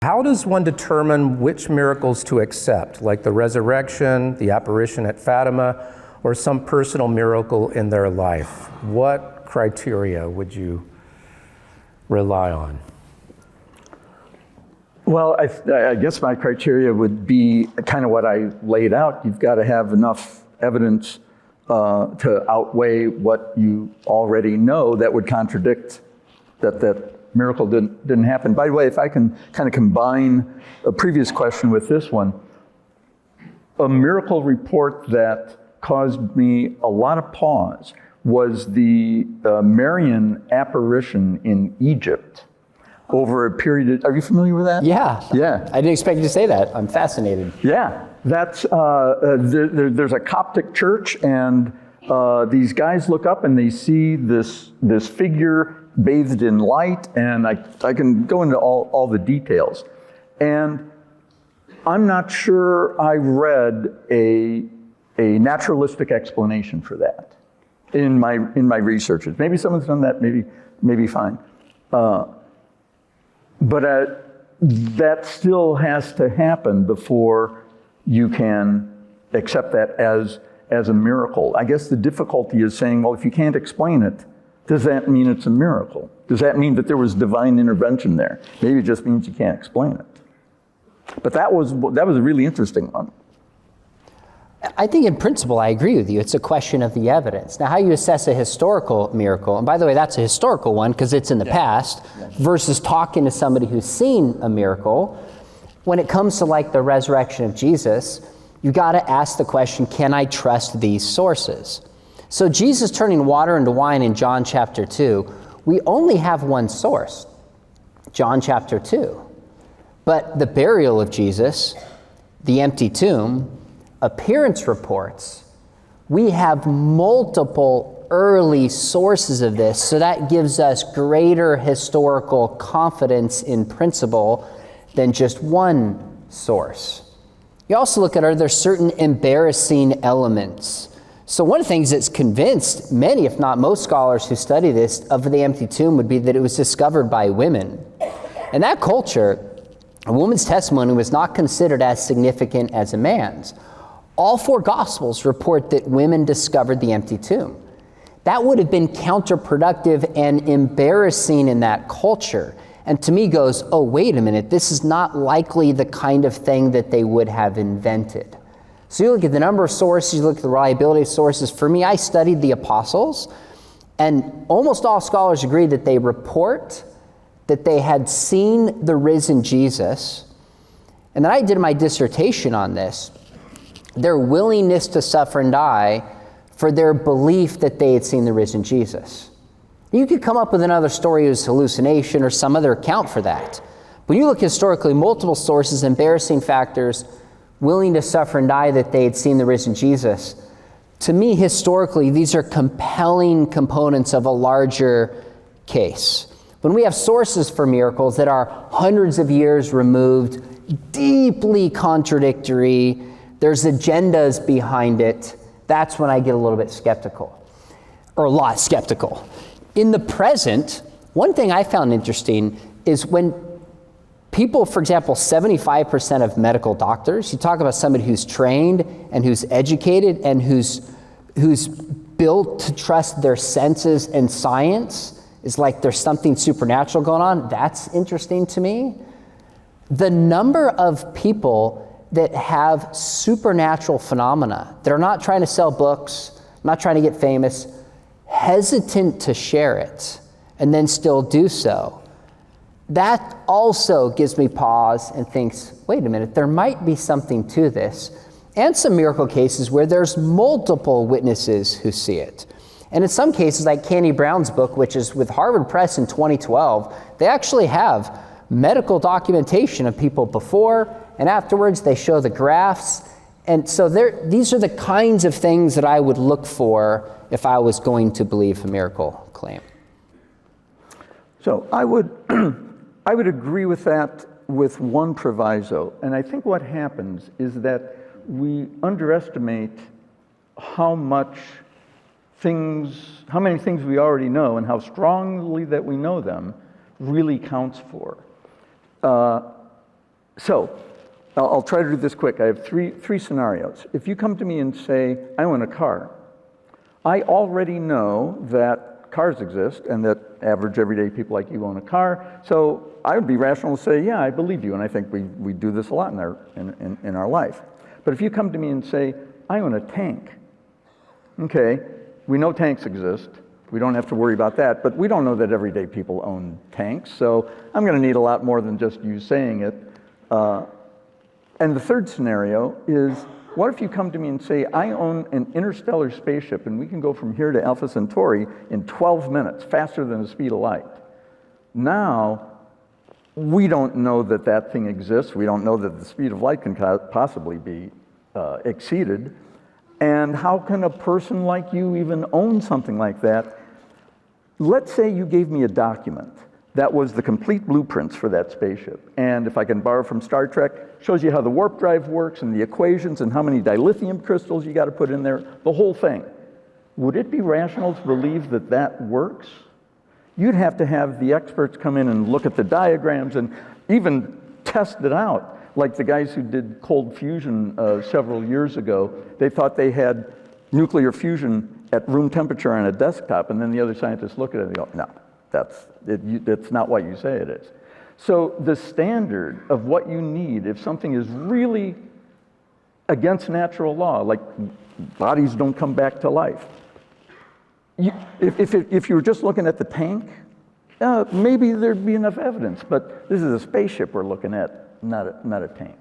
How does one determine which miracles to accept, like the resurrection, the apparition at Fatima, or some personal miracle in their life? What criteria would you rely on? Well, I guess my criteria would be kind of what I laid out. You've got to have enough evidence to outweigh what you already know that would contradict that miracle didn't happen. By the way, if I can kind of combine a previous question with this one, a miracle report that caused me a lot of pause was the Marian apparition in Egypt over a period of, are you familiar with that? Yeah. Yeah. I didn't expect you to say that. I'm fascinated. Yeah. That's, there's a Coptic church, and these guys look up and they see this figure bathed in light, and I can go into all the details. And I'm not sure I read a naturalistic explanation for that in my researches. Maybe someone's done that, maybe fine. But that still has to happen before you can accept that as a miracle. I guess the difficulty is saying, well, if you can't explain it, does that mean it's a miracle? Does that mean that there was divine intervention there? Maybe it just means you can't explain it. But that was a really interesting one. I think in principle, I agree with you. It's a question of the evidence. Now, how you assess a historical miracle, and by the way, that's a historical one because it's in the past, versus talking to somebody who's seen a miracle. When it comes to like the resurrection of Jesus, you got to ask the question, can I trust these sources? So Jesus turning water into wine in John chapter 2, we only have one source, John chapter 2. But the burial of Jesus, the empty tomb, appearance reports, we have multiple early sources of this, so that gives us greater historical confidence in principle than just one source. You also look at, are there certain embarrassing elements? So one of the things that's convinced many, if not most scholars who study this, of the empty tomb would be that it was discovered by women. In that culture, a woman's testimony was not considered as significant as a man's. All four Gospels report that women discovered the empty tomb. That would have been counterproductive and embarrassing in that culture. And to me goes, oh, wait a minute, this is not likely the kind of thing that they would have invented. So you look at the number of sources, you look at the reliability of sources. For me, I studied the apostles, and almost all scholars agree that they report that they had seen the risen Jesus. And then I did my dissertation on this, their willingness to suffer and die for their belief that they had seen the risen Jesus. You could come up with another story as hallucination or some other account for that. When you look historically, multiple sources, embarrassing factors, willing to suffer and die that they had seen the risen Jesus. To me, historically, these are compelling components of a larger case. When we have sources for miracles that are hundreds of years removed, deeply contradictory, there's agendas behind it, that's when I get a little bit skeptical, or a lot skeptical. In the present, one thing I found interesting is when people, for example, 75% of medical doctors, you talk about somebody who's trained and who's educated and who's built to trust their senses and science, is like there's something supernatural going on. That's interesting to me. The number of people that have supernatural phenomena, that are not trying to sell books, not trying to get famous, hesitant to share it, and then still do so. That also gives me pause and thinks, wait a minute, there might be something to this. And some miracle cases where there's multiple witnesses who see it. And in some cases, like Candy Brown's book, which is with Harvard Press in 2012, they actually have medical documentation of people before and afterwards. They show the graphs. And so these are the kinds of things that I would look for if I was going to believe a miracle claim. So I would agree with that with one proviso. And I think what happens is that we underestimate how many things we already know and how strongly that we know them really counts for. So I'll try to do this quick. I have three scenarios. If you come to me and say, I own a car, I already know that cars exist and that average everyday people like you own a car. So I would be rational to say, yeah, I believe you. And I think we do this a lot in our life. But if you come to me and say, I own a tank, okay, we know tanks exist. We don't have to worry about that, but we don't know that everyday people own tanks, so I'm going to need a lot more than just you saying it. And the third scenario is, what if you come to me and say, I own an interstellar spaceship, and we can go from here to Alpha Centauri in 12 minutes, faster than the speed of light. Now, we don't know that that thing exists. We don't know that the speed of light can possibly be exceeded. And how can a person like you even own something like that? Let's say you gave me a document that was the complete blueprints for that spaceship. And if I can borrow from Star Trek, shows you how the warp drive works and the equations and how many dilithium crystals you got to put in there, the whole thing. Would it be rational to believe that that works? You'd have to have the experts come in and look at the diagrams and even test it out. Like the guys who did cold fusion several years ago, they thought they had nuclear fusion at room temperature on a desktop, and then the other scientists look at it and go, no, that's not what you say it is. So the standard of what you need, if something is really against natural law, like bodies don't come back to life, if you were just looking at the tank, maybe there'd be enough evidence, but this is a spaceship we're looking at, not a tank.